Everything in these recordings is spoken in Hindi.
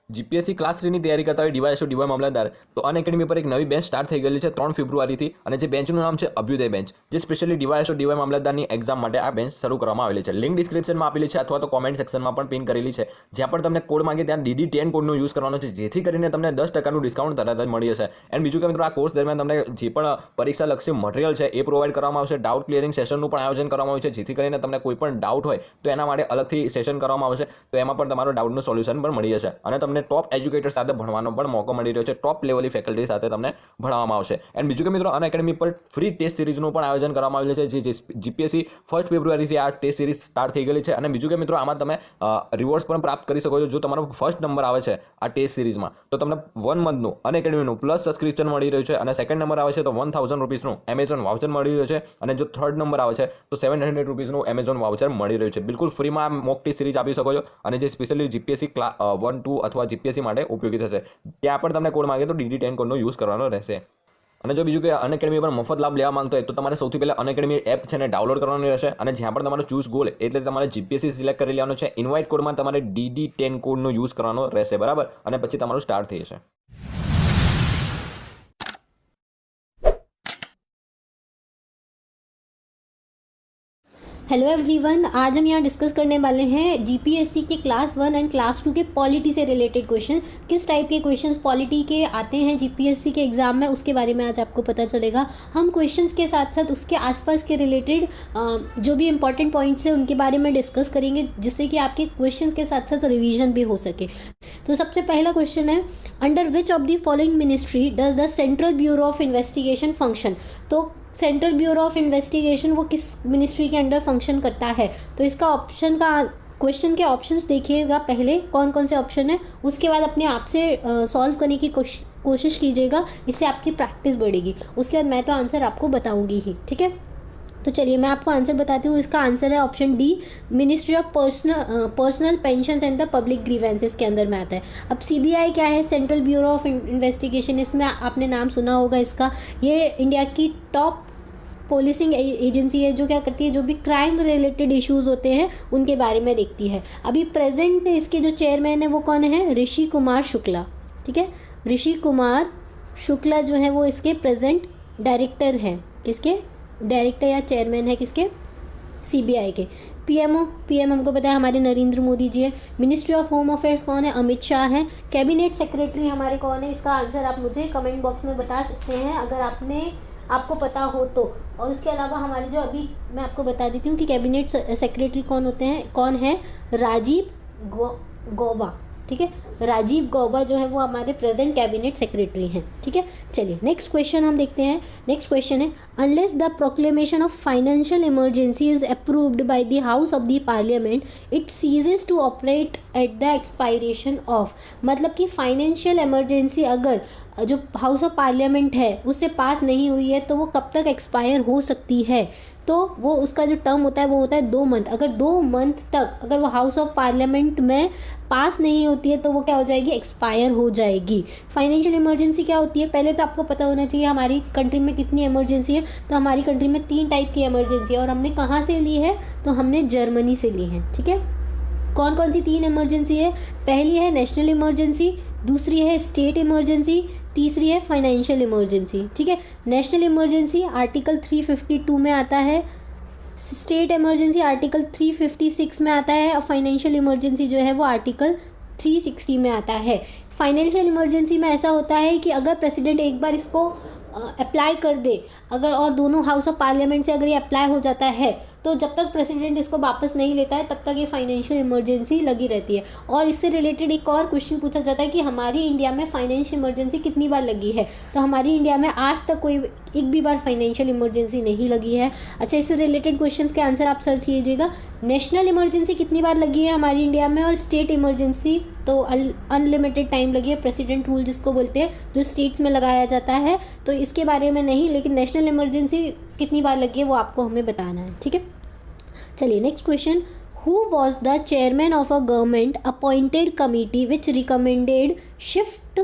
જીપીએસસી ક્લાસ 3ની તૈયારી કરતા હોય ડીવાયએસઓ ડીવાય મામલતદાર તો અનએકેડમી પર એક નવી બેન્ચ સ્ટાર્ટ થઈ ગયેલી છે 3 ફેબ્રુઆરીથી અને જે બેન્ચનું નામ છે અભ્યુદય બેન્ચ, જે સ્પેશિયલી ડીવાયએસઓ ડીવાય મામલતદારની એક્ઝામ માટે આ બેન્ચ શરૂ કરવામાં આવેલી છે. લિંક ડિસ્ક્રિપ્શનમાં આપેલી છે અથવા તો કોમેન્ટ સેક્શનમાં પણ પિન કરેલી છે, જ્યાં પણ તમને કોડ માંગે ત્યાં DD10 કોડનો યુઝ કરવાનો છે, જેથી કરીને તમને 10% ડિસ્કાઉન્ટ તરત જ મળી જશે. એન્ડ બીજું કે મિત્રો, આ કોર્સ દરમિયાન તમને જે પણ પરીક્ષા લક્ષી મટીરિયલ છે એ પ્રોવાઈડ કરવામાં આવશે. ડાઉટ ક્લિયરિંગ સેશનનું પણ આયોજન કરવામાં આવ્યું છે, જેથી કરીને તમને કોઈ પણ ડાઉટ હોય તો એના માટે અલગથી સેશન કરવામાં આવશે, તો એમાં પણ તમારો ડાઉટનું સોલ્યુશન પણ મળી જશે અને તમને ટોપ એજ્યુકેટર સાથે ભણવાનો પણ મોકો મળી રહ્યો છે. ટોપ લેવલની ફેકલ્ટી સાથે તમને ભણાવવામાં આવશે. એન્ડ બીજું કે મિત્રો, અનએકેડમી પર ફ્રી ટેસ્ટ સિરીઝનું પણ આયોજન કરવામાં આવેલું છે, જે જીપીએસસી 1 ફેબ્રુઆરીથી આ ટેસ્ટ સિરીઝ સ્ટાર્ટ થઈ ગયેલી છે. અને બીજું કે મિત્રો, આમાં તમે રિવોર્ડ્સ પણ પ્રાપ્ત કરી શકો છો. જો તમારો ફર્સ્ટ નંબર આવે છે આ ટેસ્ટ સિરીઝમાં તો તમને 1 મંથનું અનએકેડમીનું પ્લસ સબસ્ક્રિપ્શન મળી રહ્યું છે, અને સેકન્ડ નંબર આવે છે તો 1000 રૂપીસનું એમેઝોન વાઉચર મળી રહ્યું છે, અને જો થર્ડ નંબર આવે છે તો 700 રૂપીસનું એમેઝોન વાઉચર મળી રહ્યું છે. બિલકુલ ફ્રીમાં મોક ટેસ્ટ સિરીઝ આપી શકો છો, અને જે સ્પેશિયલી જીપીએસસી 1, 2 અથવા જીપીએસસી માટે ઉપયોગી થશે. ત્યાં પણ તમને કોડ માંગે તો DD10 કોડનો યુઝ કરવાનો રહેશે. અને જો બીજું કે અનએકેડમી પર મફત લાભ લેવા માંગતો હોય તો તમારે સૌથી પહેલાં અનએકેડમી એપ છે ને ડાઉનલોડ કરવાની રહેશે, અને જ્યાં પણ તમારો ચૂઝ ગોલ એટલે તમારે જીપીએસસી સિલેક્ટ કરી લેવાનો છે. ઇન્વાઇટ કોડમાં તમારે DD10 કોડનો યુઝ કરવાનો રહેશે, બરાબર, અને પછી તમારું સ્ટાર્ટ થઈ જશે. हेलो एवरीवन, आज हम यहाँ डिस्कस करने वाले हैं जीपीएससी के क्लास 1 एंड क्लास 2 के पॉलिटी से रिलेटेड क्वेश्चन. किस टाइप के क्वेश्चंस पॉलिटी के आते हैं जीपीएससी के एग्ज़ाम में, उसके बारे में आज आपको पता चलेगा. हम क्वेश्चंस के साथ साथ उसके आसपास के रिलेटेड जो भी इंपॉर्टेंट पॉइंट्स हैं उनके बारे में डिस्कस करेंगे, जिससे कि आपके क्वेश्चंस के साथ साथ रिविजन भी हो सके. तो सबसे पहला क्वेश्चन है, under which of the following ministry does the central bureau of investigation function. तो सेंट्रल ब्यूरो ऑफ इन्वेस्टिगेशन वो किस मिनिस्ट्री के अंडर फंक्शन करता है. तो इसका ऑप्शन का क्वेश्चन के ऑप्शंस देखिएगा, पहले कौन कौन से ऑप्शन है, उसके बाद अपने आप से सॉल्व करने की कोशिश कीजिएगा, इससे आपकी प्रैक्टिस बढ़ेगी. उसके बाद मैं तो आंसर आपको बताऊंगी ही, ठीक है. तो चलिए मैं आपको आंसर बताती हूँ. इसका आंसर है option D, ministry of personal pension and the public grievances के अंदर में आता है. अब सीबीआई क्या है, सेंट्रल ब्यूरो ऑफ इन्वेस्टिगेशन, इसमें आपने नाम सुना होगा इसका. ये इंडिया की टॉप पुलिसिंग एजेंसी है, जो क्या करती है, जो भी क्राइम रिलेटेड इश्यूज़ होते हैं उनके बारे में देखती है. अभी प्रेजेंट इसके जो चेयरमैन है वो कौन है, ऋषि कुमार शुक्ला, ठीक है. ऋषि कुमार शुक्ला जो है वो इसके प्रेजेंट डायरेक्टर हैं. किसके डायरेक्टर या चेयरमैन है, किसके, सीबीआई के. पीएम हमको पता है हमारे नरेंद्र मोदी जी है. मिनिस्ट्री ऑफ होम अफेयर्स कौन है, अमित शाह है. कैबिनेट सेक्रेटरी हमारे कौन है, इसका आंसर आप मुझे कमेंट बॉक्स में बता सकते हैं अगर आपको पता हो तो. और इसके अलावा हमारे जो अभी मैं आपको बता देती हूँ कि कैबिनेट सेक्रेटरी कौन होते हैं, कौन है, राजीव गौबा, ठीक है. राजीव गौबा जो है वो हमारे प्रेजेंट कैबिनेट सेक्रेटरी हैं, ठीक है. चलिए नेक्स्ट क्वेश्चन हम देखते हैं. नेक्स्ट क्वेश्चन है, unless the proclamation of financial emergency is approved by the house of the parliament, it ceases to operate at the expiration of. मतलब कि फाइनेंशियल इमरजेंसी अगर जो हाउस ऑफ पार्लियामेंट है उससे पास नहीं हुई है तो वो कब तक एक्सपायर हो सकती है. तो वो उसका जो टर्म होता है वो होता है 2 मंथ. अगर 2 मंथ तक अगर वो हाउस ऑफ पार्लियामेंट में पास नहीं होती है तो वो क्या हो जाएगी, एक्सपायर हो जाएगी. फाइनेंशियल इमरजेंसी क्या होती है, पहले तो आपको पता होना चाहिए हमारी कंट्री में कितनी इमरजेंसी है. तो हमारी कंट्री में 3 टाइप की इमरजेंसी है, और हमने कहाँ से ली है, तो हमने जर्मनी से ली है, ठीक है. कौन कौन सी 3 इमरजेंसी है, पहली है नेशनल इमरजेंसी, दूसरी है स्टेट इमरजेंसी, तीसरी है फाइनेंशियल इमरजेंसी, ठीक है. नेशनल इमरजेंसी आर्टिकल 352 में आता है, स्टेट इमरजेंसी आर्टिकल 356 में आता है, और फाइनेंशियल इमरजेंसी जो है वो आर्टिकल 360 में आता है. फाइनेंशियल इमरजेंसी में ऐसा होता है कि अगर प्रेसिडेंट एक बार इसको अप्लाई कर दे, अगर और दोनों हाउस ऑफ पार्लियामेंट से अगर ये अप्लाई हो जाता है तो जब तक प्रेसिडेंट इसको वापस नहीं लेता है तब तक ये फाइनेंशियल इमरजेंसी लगी रहती है. और इससे रिलेटेड एक और क्वेश्चन पूछा जाता है कि हमारी इंडिया में फाइनेंशियल इमरजेंसी कितनी बार लगी है. तो हमारी इंडिया में आज तक कोई एक भी बार फाइनेंशियल इमरजेंसी नहीं लगी है. अच्छा, इससे रिलेटेड क्वेश्चंस के आंसर आप सर्च कीजिएगा. नेशनल इमरजेंसी कितनी बार लगी है हमारी इंडिया में, और स्टेट इमरजेंसी तो अनलिमिटेड टाइम लगी है, प्रेसिडेंट रूल जिसको बोलते हैं, जो स्टेट्स में लगाया जाता है. तो इसके बारे में नहीं, लेकिन नेशनल इमरजेंसी कितनी बार लगी है वो आपको हमें बताना है, ठीक है. चलिए next question, who was the chairman of a government appointed committee which recommended shift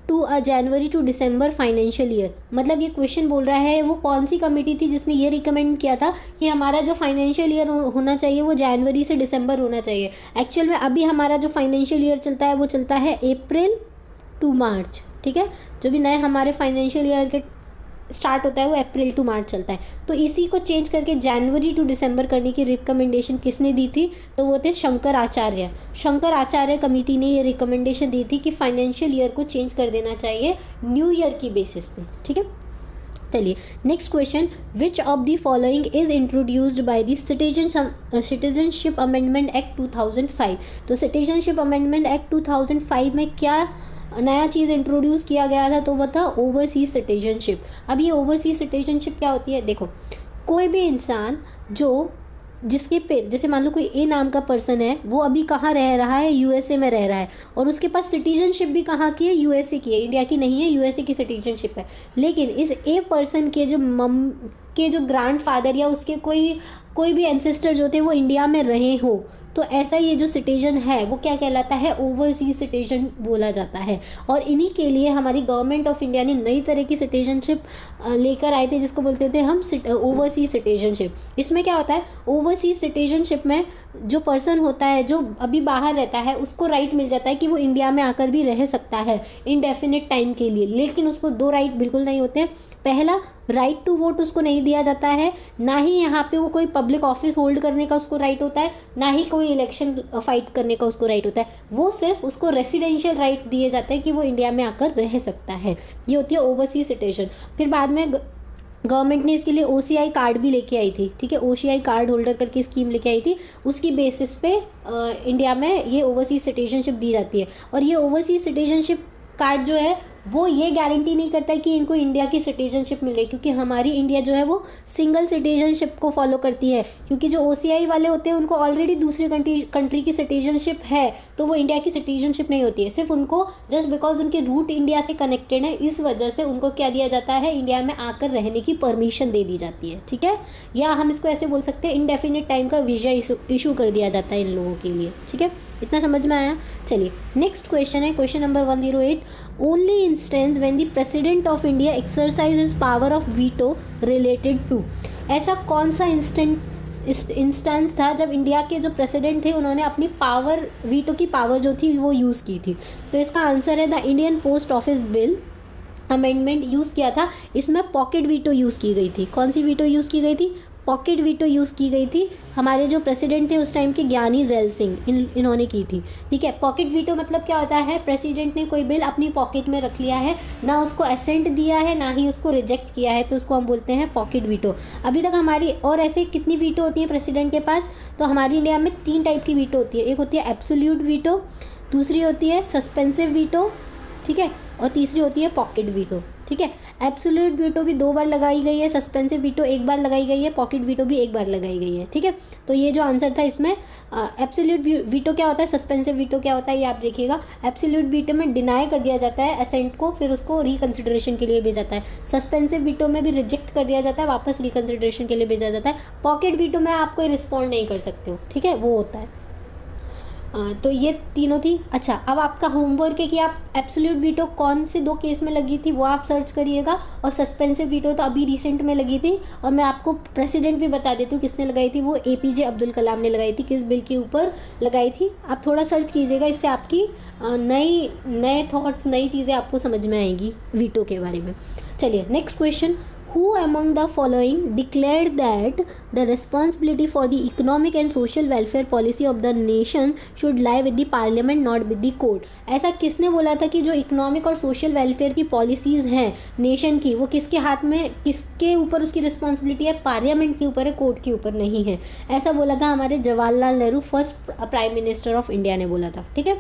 to a January to December financial year, मतलब ये क्वेश्चन बोल रहा है वो कौन सी कमेटी थी जिसने ये रिकमेंड किया था कि हमारा जो फाइनेंशियल ईयर होना चाहिए वो जनवरी से दिसंबर होना चाहिए। एक्चुअल में अभी हमारा जो फाइनेंशियल ईयर चलता है वो चलता है अप्रैल टू मार्च, ठीक है। जो भी नए हमारे फाइनेंशियल ईयर के स्टार्ट होता है वो अप्रैल टू मार्च चलता है। तो इसी को चेंज करके जनवरी टू दिसंबर करने की रिकमेंडेशन किसने दी थी? तो वो थे शंकर आचार्य। शंकर आचार्य कमेटी ने ये रिकमेंडेशन दी थी कि फाइनेंशियल ईयर को चेंज कर देना चाहिए न्यू ईयर की बेसिस पे, ठीक है। चलिए next question, which of the following is introduced by the citizenship amendment act 2005। तो सिटीजनशिप अमेंडमेंट एक्ट 2005 में क्या नया चीज़ इंट्रोड्यूस किया गया था? तो वो था ओवरसीज सिटीजनशिप। अब ये ओवरसीज सिटीजनशिप क्या होती है? देखो, कोई भी इंसान जो जिसके पे जैसे मान लो कोई ए नाम का पर्सन है, वो अभी कहाँ रह रहा है? यूएसए में रह रहा है, और उसके पास सिटीजनशिप भी कहाँ की है? यूएसए की है, इंडिया की नहीं है, यूएसए की सिटीजनशिप है। लेकिन इस ए पर्सन के जो ग्रैंडफादर या उसके कोई भी एंसेस्टर जो थे वो इंडिया में रहे हो, तो ऐसा ये जो सिटीजन है वो क्या कहलाता है? ओवरसीज सिटीजन बोला जाता है। और इन्हीं के लिए हमारी गवर्नमेंट ऑफ इंडिया ने नई तरह की सिटीजनशिप लेकर आए थे जिसको बोलते थे हम ओवरसीज सिटीजनशिप। इसमें क्या होता है? ओवरसीज सिटीजनशिप में जो पर्सन होता है जो अभी बाहर रहता है उसको राइट मिल जाता है कि वो इंडिया में आकर भी रह सकता है इनडेफिनिट टाइम के लिए, लेकिन उसको दो राइट बिल्कुल नहीं होते हैं। पहला, राइट टू वोट उसको नहीं दिया जाता है, ना ही यहाँ पे वो कोई पब्लिक ऑफिस होल्ड करने का उसको राइट होता है, ना ही कोई इलेक्शन फाइट करने का उसको राइट होता है। वो सिर्फ उसको रेसिडेंशियल राइट दिए जाते हैं कि वो इंडिया में आकर रह सकता है। ये होती है ओवरसीज सिटीजन। फिर बाद में गवर्नमेंट ने इसके लिए ओसीआई कार्ड भी लेके आई थी, ठीक है। ओसीआई कार्ड होल्डर करके स्कीम लेके आई थी, उसकी बेसिस पे इंडिया में ये ओवरसीज सिटीजनशिप दी जाती है। और ये ओवरसीज सिटीजनशिप कार्ड जो है वो ये गारंटी नहीं करता है कि इनको इंडिया की सिटीजनशिप मिल गई, क्योंकि हमारी इंडिया जो है वो सिंगल सिटीजनशिप को फॉलो करती है। क्योंकि जो ओसीआई वाले होते हैं उनको ऑलरेडी दूसरी कंट्री की सिटीजनशिप है, तो वो इंडिया की सिटीजनशिप नहीं होती है। सिर्फ उनको जस्ट बिकॉज उनके रूट इंडिया से कनेक्टेड है, इस वजह से उनको क्या दिया जाता है? इंडिया में आकर रहने की परमिशन दे दी जाती है, ठीक है। या हम इसको ऐसे बोल सकते हैं, इनडेफिनिट टाइम का वीज़ा इशू कर दिया जाता है इन लोगों के लिए, ठीक है। इतना समझ में आया? चलिए नेक्स्ट क्वेश्चन है, question number 108, only instance when the president of India exercise his power of veto related to. ऐसा कौन सा इंस्टेंस था जब इंडिया के जो प्रेसिडेंट थे उन्होंने अपनी पावर, वीटो की पावर जो थी वो यूज़ की थी? तो इसका आंसर है the Indian post office bill amendment use किया था। इसमें पॉकेट वीटो यूज़ की गई थी। कौन सी वीटो यूज़ की गई थी? पॉकेट वीटो यूज़ की गई थी। हमारे जो प्रेसिडेंट थे उस टाइम के ज्ञानी जैल सिंह, इन्होंने की थी, ठीक है। पॉकेट वीटो मतलब क्या होता है? प्रेसिडेंट ने कोई बिल अपनी पॉकेट में रख लिया है, ना उसको असेंट दिया है ना ही उसको रिजेक्ट किया है, तो उसको हम बोलते हैं पॉकेट वीटो। अभी तक हमारी और ऐसे कितनी वीटो होती है प्रेसिडेंट के पास? तो हमारी इंडिया में 3 टाइप की वीटो होती है। एक होती है एब्सोल्यूट वीटो, दूसरी होती है सस्पेंसिव वीटो, ठीक है, और तीसरी होती है पॉकेट वीटो, ठीक है। एब्सोल्यूट वीटो भी 2 बार लगाई गई है, सस्पेंसिव वीटो 1 बार लगाई गई है, पॉकेट वीटो भी 1 बार लगाई गई है, ठीक है। तो ये जो आंसर था इसमें एब्सोल्यूट वीटो क्या होता है, सस्पेंसिव वीटो क्या होता है, ये आप देखिएगा। एब्सोल्यूट वीटो में डिनाई कर दिया जाता है असेंट को, फिर उसको रिकंसिडरेशन के लिए भेजा जाता है। सस्पेंसिव वीटो में भी रिजेक्ट कर दिया जाता है, वापस रिकंसिडरेशन के लिए भेजा जाता है। पॉकेट वीटो में आप कोई रिस्पॉन्ड नहीं कर सकते हो, ठीक है, वो होता है। तो ये तीनों थी। अच्छा, अब आपका होमवर्क है कि आप एब्सोल्यूट वीटो कौन से 2 केस में लगी थी वो आप सर्च करिएगा, और सस्पेंसिव वीटो तो अभी रिसेंट में लगी थी। और मैं आपको प्रेसिडेंट भी बता देती हूँ किसने लगाई थी, वो एपीजे अब्दुल कलाम ने लगाई थी। किस बिल के ऊपर लगाई थी आप थोड़ा सर्च कीजिएगा, इससे आपकी नए थॉट्स, नई चीज़ें आपको समझ में आएंगी वीटो के बारे में। चलिए next question, Who among the following declared that the responsibility for the economic and social welfare policy of the nation should lie with the parliament, not with the court? ऐसा किसने बोला था कि जो इकोनॉमिक और सोशल वेलफेयर की पॉलिसीज़ हैं नेशन की, वो किसके हाथ में, किसके ऊपर उसकी रिस्पॉन्सिबिलिटी है? पार्लियामेंट के ऊपर है, कोर्ट के ऊपर नहीं है। ऐसा बोला था हमारे Jawaharlal Nehru, first prime minister of India ने बोला था, ठीक है।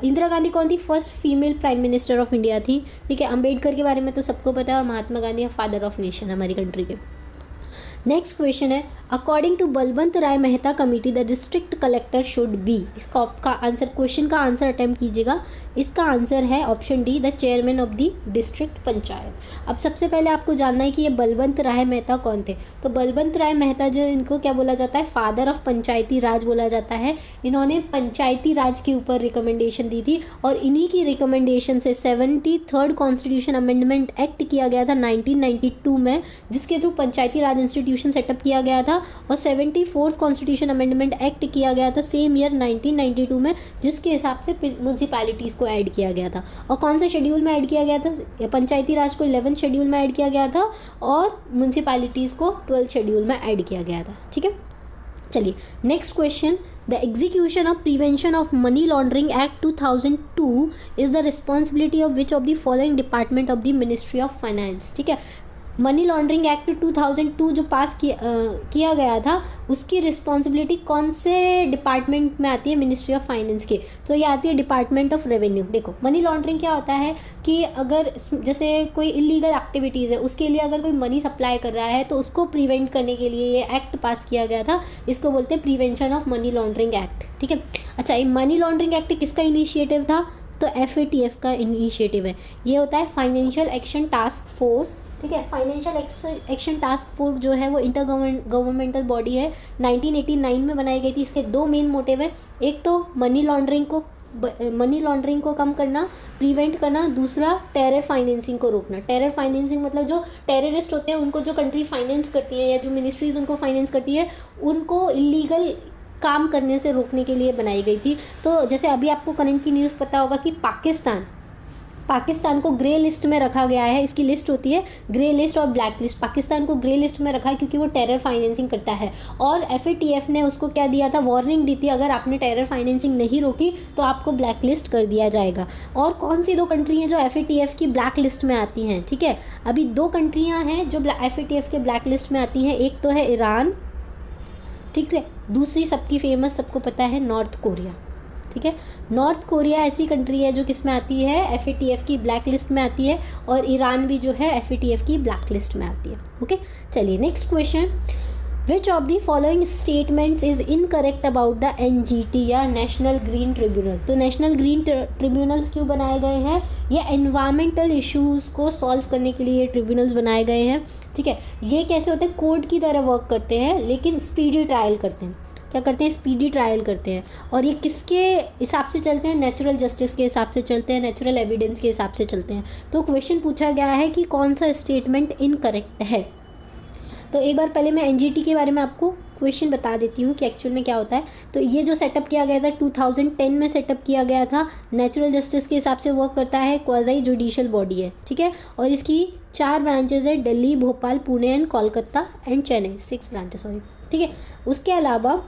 इंदिरा गांधी कौन थी? First female prime minister of India थी, ठीक है। अंबेडकर के बारे में तो सबको पता है, और Mahatma Gandhi father of nation हमारी कंट्री के। नेक्स्ट क्वेश्चन है, according to Balwant Rai Mehta committee the district collector should be. इसका आपका आंसर, क्वेश्चन का आंसर अटेम्प्ट कीजिएगा। इसका आंसर है option D, the chairman of the district panchayat. अब सबसे पहले आपको जानना है कि ये बलवंत राय मेहता कौन थे। तो बलवंत राय मेहता जो, इनको क्या बोला जाता है, फादर ऑफ पंचायती राज बोला जाता है। इन्होंने पंचायती राज के ऊपर रिकमेंडेशन दी थी और इन्हीं की रिकमेंडेशन से 73rd कॉन्स्टिट्यूशन अमेंडमेंट एक्ट किया गया था 1992 में, जिसके थ्रू पंचायती राज इंस्टीट्यूशन सेटअप किया गया था। और 74th कॉन्स्टिट्यूशन अमेंडमेंट एक्ट किया गया था सेम ईयर 1992 में, जिसके हिसाब से म्यूनसिपैलिटीज़ को ऐड किया गया था। और कौन से शेड्यूल में ऐड किया गया था? पंचायती राज को 11th शेड्यूल में ऐड किया गया था और म्यूनसिपैलिटीज़ को 12th शेड्यूल में ऐड किया गया था। ठीक है, चलिए next question, the execution of prevention of money laundering act 2002 is the responsibility of which of the following department of the ministry of finance. ठीक है, मनी लॉन्ड्रिंग एक्ट 2002 जो पास किया गया था, उसकी रिस्पॉन्सिबिलिटी कौन से डिपार्टमेंट में आती है? मिनिस्ट्री ऑफ फाइनेंस के। तो ये आती है डिपार्टमेंट ऑफ रेवेन्यू। देखो, मनी लॉन्ड्रिंग क्या होता है कि अगर जैसे कोई इलीगल एक्टिविटीज़ है, उसके लिए अगर कोई मनी सप्लाई कर रहा है तो उसको प्रिवेंट करने के लिए ये एक्ट पास किया गया था। इसको बोलते हैं prevention of money laundering act. ठीक है, अच्छा, ये मनी लॉन्ड्रिंग एक्ट किसका इनिशिएटिव था? तो FATF का इनिशिएटिव है। ये होता है फाइनेंशियल एक्शन टास्क फोर्स। ठीक है, फाइनेंशियल एक्शन टास्क फोर्स जो है वो इंटर गवर्नमेंटल बॉडी है, 1989 में बनाई गई थी। इसके दो मेन मोटिव है, एक तो मनी लॉन्ड्रिंग को कम करना, प्रिवेंट करना, दूसरा टेरर फाइनेंसिंग को रोकना। टेरर फाइनेंसिंग मतलब जो टेररिस्ट होते हैं उनको जो कंट्री फाइनेंस करती है या जो मिनिस्ट्रीज उनको फाइनेंस करती है, उनको इलीगल काम करने से रोकने के लिए बनाई गई थी। तो जैसे अभी आपको करंट की न्यूज़ पता होगा कि पाकिस्तान को ग्रे लिस्ट में रखा गया है। इसकी लिस्ट होती है ग्रे लिस्ट और ब्लैक लिस्ट। पाकिस्तान को ग्रे लिस्ट में रखा है क्योंकि वो टेरर फाइनेंसिंग करता है। और FATF ने उसको क्या दिया था? वार्निंग दी थी, अगर आपने टेरर फाइनेंसिंग नहीं रोकी तो आपको ब्लैक लिस्ट कर दिया जाएगा। और कौन सी दो कंट्री हैं जो FATF की ब्लैक लिस्ट में आती हैं? ठीक है, अभी दो कंट्रियाँ हैं जो FATF के ब्लैक लिस्ट में आती हैं। एक तो है ईरान, ठीक है, दूसरी सबकी फेमस, सबको पता है, नॉर्थ कोरिया। ठीक है, नॉर्थ कोरिया ऐसी कंट्री है जो किस में आती है? FATF की ब्लैक लिस्ट में आती है। और ईरान भी जो है FATF की ब्लैक लिस्ट में आती है। ओके, चलिए next question, which of the following statements is incorrect about the NGT या नेशनल ग्रीन ट्रिब्यूनल। तो नेशनल ग्रीन ट्रिब्यूनल्स क्यों बनाए गए हैं? ये एनवायरमेंटल इश्यूज़ को सॉल्व करने के लिए ये ट्रिब्यूनल्स बनाए गए हैं। ठीक है, ये कैसे होते हैं? कोर्ट की तरह वर्क करते हैं लेकिन स्पीडी ट्रायल करते हैं। क्या करते हैं? स्पीडी ट्रायल करते हैं। और ये किसके हिसाब से चलते हैं? नेचुरल जस्टिस के हिसाब से चलते हैं, नेचुरल एविडेंस के हिसाब से चलते हैं। तो क्वेश्चन पूछा गया है कि कौन सा स्टेटमेंट इनकरेक्ट है। तो एक बार पहले मैं NGT के बारे में आपको क्वेश्चन बता देती हूँ कि एक्चुअल में क्या होता है। तो ये जो सेटअप किया गया था 2010 में सेटअप किया गया था, नेचुरल जस्टिस के हिसाब से वर्क करता है, क्वाज़ी जुडिशियल बॉडी है। ठीक है, और इसकी 4 ब्रांचेज है, Delhi, Bhopal, Pune and Kolkata and Chennai, 6 branches, sorry. ठीक है, उसके अलावा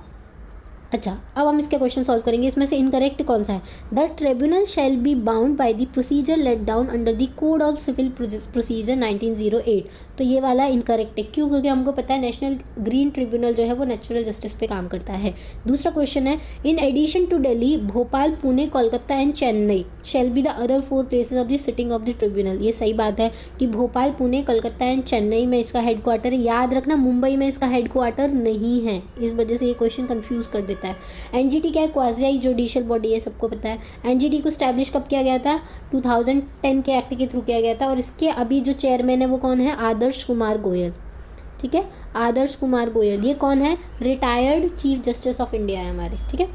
अच्छा, अब हम इसके क्वेश्चन सॉल्व करेंगे। इसमें से इनकरेक्ट कौन सा है? The tribunal shall be bound by the procedure laid down under the code of civil procedure 1908। तो ये वाला इनकरेक्ट है। क्यों? क्योंकि हमको पता है नेशनल ग्रीन ट्रिब्यूनल जो है वो नेचुरल जस्टिस पे काम करता है। दूसरा क्वेश्चन है, in addition to Delhi, Bhopal, Pune, Kolkata and Chennai shall be the other 4 places of the sitting of the tribunal. ये सही बात है कि भोपाल, पुणे, कोलकाता एंड चेन्नई में इसका हेडक्वार्टर है। याद रखना, मुंबई में इसका हेडक्वार्टर नहीं है, इस वजह से ये क्वेश्चन कंफ्यूज कर देता है। NGT क्या है? क्वाज़ी जुडिशियल बॉडी है, सबको पता है। NGT को स्टैब्लिश कब किया गया था? 2010 के एक्ट के थ्रू किया गया था। और इसके अभी जो चेयरमैन है वो कौन है? आदर्श कुमार गोयल। ठीक है, आदर्श कुमार गोयल। ये कौन है? Retired chief justice of India है हमारे। ठीक है,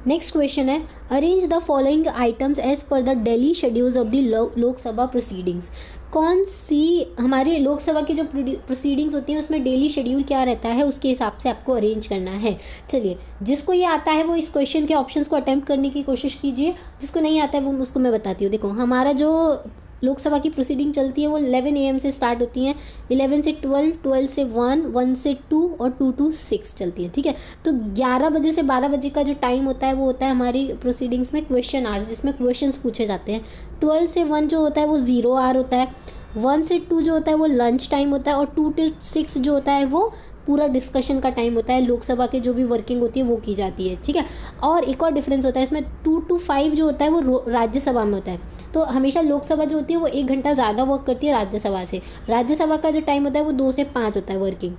नेक्स्ट क्वेश्चन है, arrange the following items as per the daily schedules of the Lok Sabha proceedings. कौन सी हमारी लोकसभा की जो प्रोसीडिंग्स होती हैं उसमें डेली शेड्यूल क्या रहता है, उसके हिसाब से आपको अरेंज करना है। चलिए, जिसको ये आता है वो इस क्वेश्चन के ऑप्शंस को अटेम्प्ट करने की कोशिश कीजिए, जिसको नहीं आता है वो उसको मैं बताती हूँ। देखो, हमारा जो लोकसभा की प्रोसीडिंग चलती है वो 11 AM से स्टार्ट होती हैं, 11 से 12, 12 से 1, 1 से 2 और 2 to 6 चलती है। ठीक है, तो 11 बजे से 12 बजे का जो टाइम होता है वो होता है हमारी प्रोसीडिंग्स में क्वेश्चन आवर्स, जिसमें क्वेश्चंस पूछे जाते हैं। 12 से 1 जो होता है वो 0 hour होता है, 1 से 2 जो होता है वो लंच टाइम होता है और 2 to 6 जो होता है वो पूरा डिस्कशन का टाइम होता है, लोकसभा के जो भी वर्किंग होती है वो की जाती है, ठीक है। और एक और डिफरेंस होता है इसमें, 2 to 5 जो होता है वो राज्यसभा में होता है। तो हमेशा लोकसभा जो होती है वो 1 घंटा ज़्यादा वर्क करती है राज्यसभा से। राज्यसभा का जो टाइम होता है वो 2 से 5 होता है वर्किंग,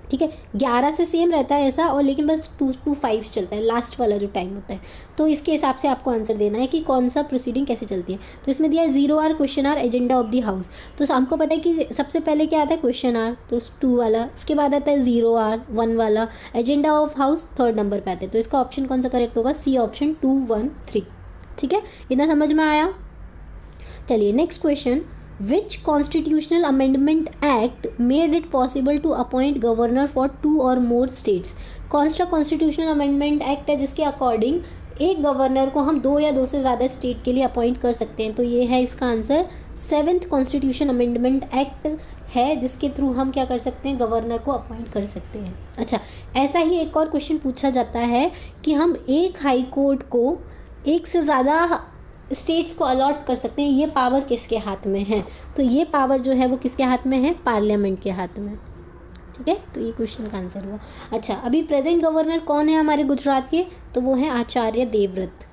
ठीक है। 11 से सेम रहता है ऐसा, और लेकिन बस 2 to 5 चलता है लास्ट वाला जो टाइम होता है। तो इसके हिसाब से आपको आंसर देना है कि कौन सा प्रोसीडिंग कैसे चलती है। तो इसमें दिया है 0 hour question hour agenda of the house. तो हमको पता है कि सबसे पहले क्या आता है क्वेश्चन आवर, तो 2 वाला, उसके बाद आता है 0 आवर 1 वाला, agenda of house 3rd number पे आता है। तो इसका ऑप्शन कौन सा करेक्ट होगा, सी ऑप्शन 2 1 3, ठीक है। इतना समझ में आया। चलिए next question, Which constitutional amendment act made it possible to appoint governor for 2 or more states? कौन सा कॉन्स्टिट्यूशनल अमेंडमेंट एक्ट है जिसके अकॉर्डिंग एक गवर्नर को हम 2 या 2 से ज़्यादा स्टेट के लिए अपॉइंट कर सकते हैं? तो ये है इसका answer 7th constitution amendment act है, जिसके थ्रू हम क्या कर सकते हैं, गवर्नर को अपॉइंट कर सकते हैं। अच्छा, ऐसा ही एक और क्वेश्चन पूछा जाता है कि हम एक हाई कोर्ट को एक से ज़्यादा स्टेट्स को अलॉट कर सकते हैं, ये पावर किसके हाथ में है? तो ये पावर जो है वो किसके हाथ में है, पार्लियामेंट के हाथ में, ठीक है। तो ये क्वेश्चन का आंसर हुआ। अच्छा, अभी प्रेजेंट गवर्नर कौन है हमारे गुजरात के? तो वो है आचार्य देवव्रत,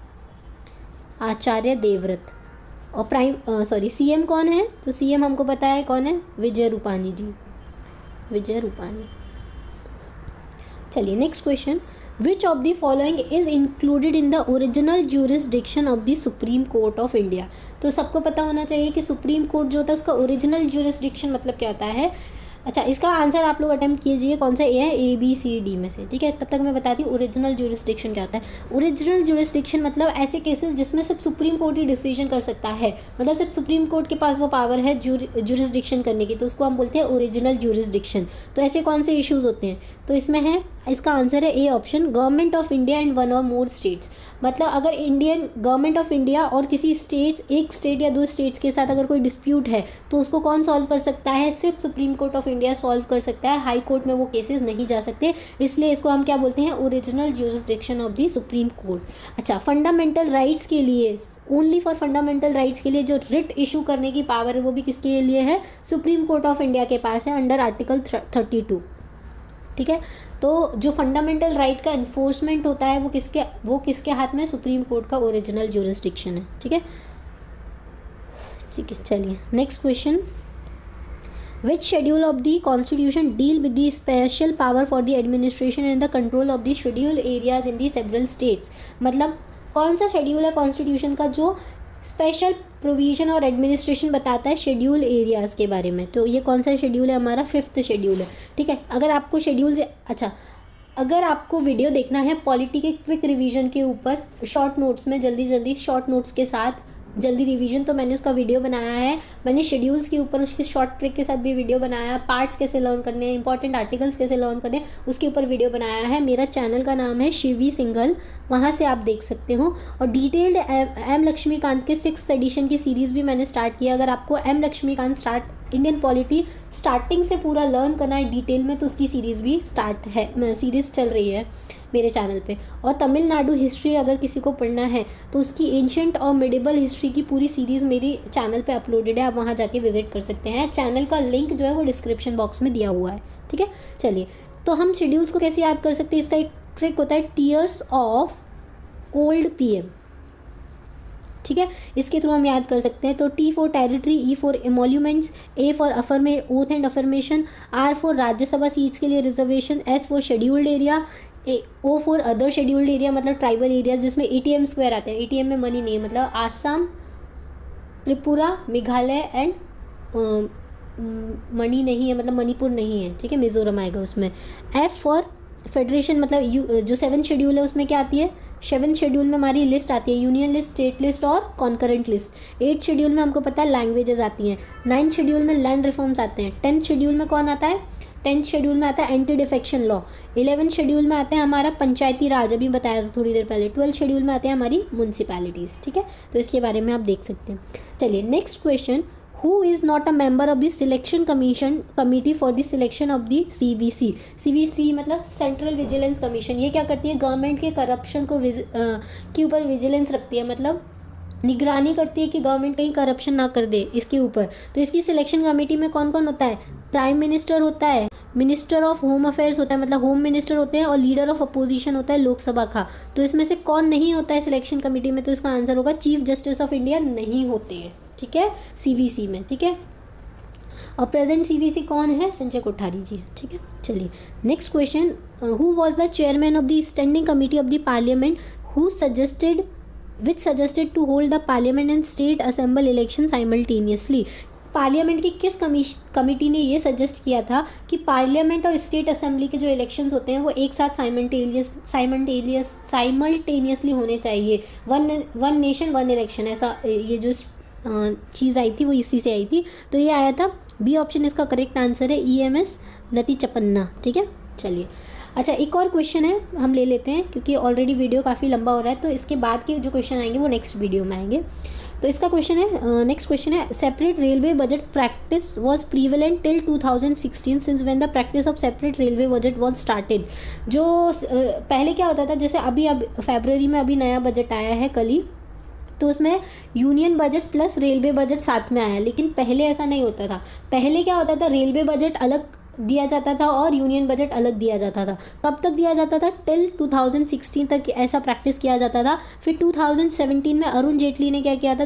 आचार्य देवव्रत। और सीएम कौन है? तो सीएम हमको पता है कौन है, विजय रूपानी जी, विजय रूपानी। चलिए next question, Which of the following is included in the original jurisdiction of the Supreme Court of India? तो सबको पता होना चाहिए कि सुप्रीम कोर्ट जो होता है उसका ओरिजिनल जुरिस्डिक्शन मतलब क्या होता है। अच्छा, इसका आंसर आप लोग अटेम्प्ट कीजिए, कौन सा ए है, ABCD में से, ठीक है। तब तक मैं बताती हूँ ओरिजिनल जुरिस्डिक्शन क्या होता है। ओरिजिनल जुरिस्डिक्शन मतलब ऐसे केसेस जिसमें सिर्फ सुप्रीम कोर्ट ही डिसीजन कर सकता है, मतलब सिर्फ सुप्रीम कोर्ट के पास वो पावर है जुरिस्डिक्शन करने की, तो उसको हम बोलते हैं ओरिजिनल जुरिस्डिक्शन। तो ऐसे कौन से इश्यूज होते हैं? तो इसमें है, इसका आंसर है A option, government of India and 1 or more states. मतलब अगर इंडियन गवर्नमेंट ऑफ इंडिया और किसी स्टेट्स, एक स्टेट या 2 स्टेट्स के साथ अगर कोई डिस्प्यूट है तो उसको कौन सॉल्व कर सकता है? सिर्फ supreme court of India solve कर सकता है, हाई कोर्ट में वो केसेस नहीं जा सकते, इसलिए इसको हम क्या बोलते हैं, original jurisdiction of the supreme court. अच्छा, फंडामेंटल राइट्स के लिए, ओनली फॉर फंडामेंटल राइट्स के लिए जो रिट इशू करने की पावर है वो भी किसके लिए है, सुप्रीम कोर्ट ऑफ इंडिया के पास है, अंडर आर्टिकल 32, ठीक है। तो जो फंडामेंटल राइट का इन्फोर्समेंट होता है वो किसके हाथ में, सुप्रीम कोर्ट का ओरिजिनल जुरिस्डिक्शन है, ठीक है। ठीक है, चलिए next question, Which schedule of the constitution deal with the special power for the administration and the control of the scheduled areas in the several states? मतलब कौन सा शेड्यूल है कॉन्स्टिट्यूशन का जो स्पेशल प्रोविजन और एडमिनिस्ट्रेशन बताता है शेड्यूल एरियाज़ के बारे में? तो ये कौन सा शेड्यूल है हमारा, 5th शेड्यूल है, ठीक है। अगर आपको शेड्यूल से, अच्छा, अगर आपको वीडियो देखना है पॉलिटी के क्विक रिवीजन के ऊपर शॉर्ट नोट्स में, जल्दी शॉर्ट नोट्स के साथ जल्दी रिवीजन, तो मैंने उसका वीडियो बनाया है। मैंने शेड्यूल्स के ऊपर उसके शॉर्ट ट्रिक के साथ भी वीडियो बनाया, पार्ट्स कैसे लर्न करने हैं, इंपॉर्टेंट आर्टिकल्स कैसे लर्न करने हैं, उसके ऊपर वीडियो बनाया है। मेरा चैनल का नाम है शिवी सिंघल, वहाँ से आप देख सकते हो। और डिटेल्ड एम लक्ष्मीकांत के 6th एडिशन की सीरीज़ भी मैंने स्टार्ट किया। अगर आपको M Laxmikanth Indian polity starting से पूरा लर्न करना है डिटेल में, तो उसकी सीरीज़ भी सीरीज़ चल रही है मेरे चैनल पे। और तमिलनाडु हिस्ट्री अगर किसी को पढ़ना है तो उसकी एंशिएंट और मिडिवल हिस्ट्री की पूरी सीरीज़ मेरी चैनल पे अपलोडेड है, आप वहाँ जाके विजिट कर सकते हैं। चैनल का लिंक जो है वो डिस्क्रिप्शन बॉक्स में दिया हुआ है, ठीक है। चलिए, तो हम शेड्यूल्स को कैसे याद कर सकते हैं, इसका एक ट्रिक होता है, टीयर्स ऑफ ओल्ड PM, ठीक है। इसके थ्रू हम याद कर सकते हैं। तो T for territory, E for emoluments, A for oath and affirmation, R for Rajya Sabha seats के लिए reservation, S for scheduled area, O for other scheduled area मतलब ट्राइबल एरियाज जिसमें ATM स्क्वायर आते हैं। ATM में मनी नहीं है, मतलब आसाम, त्रिपुरा, मेघालय एंड मणि नहीं है, मतलब मणिपुर नहीं है, ठीक है, मिजोरम आएगा उसमें। F फॉर फेडरेशन, मतलब जो 7th शेड्यूल है उसमें क्या आती है, 7th शेड्यूल में हमारी लिस्ट आती है, यूनियन लिस्ट, स्टेट लिस्ट और कॉन्करेंट लिस्ट। 8th शेड्यूल में हमको पता है लैंग्वेजेस आती हैं। 9th शेड्यूल में लैंड रिफॉर्म्स आते हैं। 10th शेड्यूल में कौन आता है, 10th शेड्यूल में आता है anti defection law. 11th schedule में आता है हमारा पंचायती राज, अभी बताया था थोड़ी देर पहले। 12th शेड्यूल में आते हैं हमारी म्यूनसिपैलिटीज़, ठीक है। तो इसके बारे में आप देख सकते हैं। चलिए next question, who is not a member of the selection committee for the selection of the CVC? CVC मतलब सेंट्रल विजिलेंस कमीशन। ये क्या करती है, गवर्नमेंट के करप्शन को के ऊपर विजिलेंस रखती है, मतलब निगरानी करती है कि गवर्नमेंट कहीं करप्शन ना कर दे इसके ऊपर। तो इसकी सिलेक्शन कमेटी में कौन कौन होता है, प्राइम मिनिस्टर होता है, मिनिस्टर ऑफ होम अफेयर्स होता है, मतलब होम मिनिस्टर होते हैं, और लीडर ऑफ अपोजिशन होता है लोकसभा का। तो इसमें से कौन नहीं होता है सिलेक्शन कमेटी में? तो इसका आंसर होगा चीफ जस्टिस ऑफ इंडिया नहीं होते हैं, ठीक है, सीवीसी में, ठीक है। और प्रेजेंट सीवीसी कौन है? संजय कोठारी जी, ठीक है। चलिए next question, who was the chairman of the standing committee of the parliament who suggested to hold the parliament and state assembly election simultaneously? Parliament की किस कमिटी ने ये सजेस्ट किया था कि पार्लियामेंट और स्टेट असेंबली के जो इलेक्शंस होते हैं वो एक साथ साइमल्टेनियसली होने चाहिए, वन नेशन वन इलेक्शन, ऐसा ये जो चीज़ आई थी वो इसी से आई थी। तो ये आया था, बी ऑप्शन इसका करेक्ट आंसर है, EMS नतीचपन्ना, ठीक है। चलिए अच्छा, एक और क्वेश्चन है हम ले लेते हैं क्योंकि ऑलरेडी वीडियो काफ़ी लंबा हो रहा है, तो इसके बाद के जो क्वेश्चन आएंगे वो नेक्स्ट वीडियो में आएंगे। तो इसका क्वेश्चन है, नेक्स्ट क्वेश्चन है, separate railway budget practice was prevalent till 2016 since when the practice of separate railway budget was started. जो पहले क्या होता था, जैसे अब फरवरी में अभी नया बजट आया है कल ही, तो उसमें union budget plus railway budget साथ में आया है, लेकिन पहले ऐसा नहीं होता था। पहले क्या होता था, रेलवे बजट अलग दिया जाता था और यूनियन बजट अलग दिया जाता था। कब तक दिया जाता था? टिल 2016 तक ऐसा प्रैक्टिस किया जाता था। फिर 2017 में अरुण जेटली ने क्या किया था,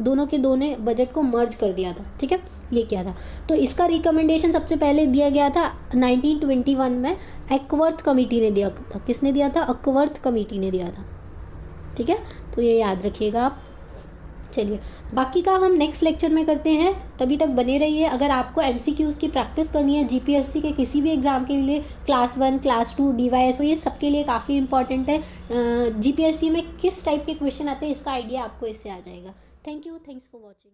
दोनों के बजट को मर्ज कर दिया था, ठीक है, ये किया था। तो इसका रिकमेंडेशन सबसे पहले दिया गया था 1921 में, अकवर्थ कमेटी ने दिया था। किसने दिया था? अकवर्थ कमेटी ने दिया था, ठीक है। तो ये याद रखिएगा आप। चलिए बाकी का हम नेक्स्ट लेक्चर में करते हैं, तभी तक बने रहिए। अगर आपको MCQs की प्रैक्टिस करनी है GPSC के किसी भी एग्ज़ाम के लिए, क्लास 1, क्लास 2, DYSO, ये सबके लिए काफ़ी इंपॉर्टेंट है। GPSC में किस टाइप के क्वेश्चन आते हैं इसका आइडिया आपको इससे आ जाएगा। Thank you, thanks for watching.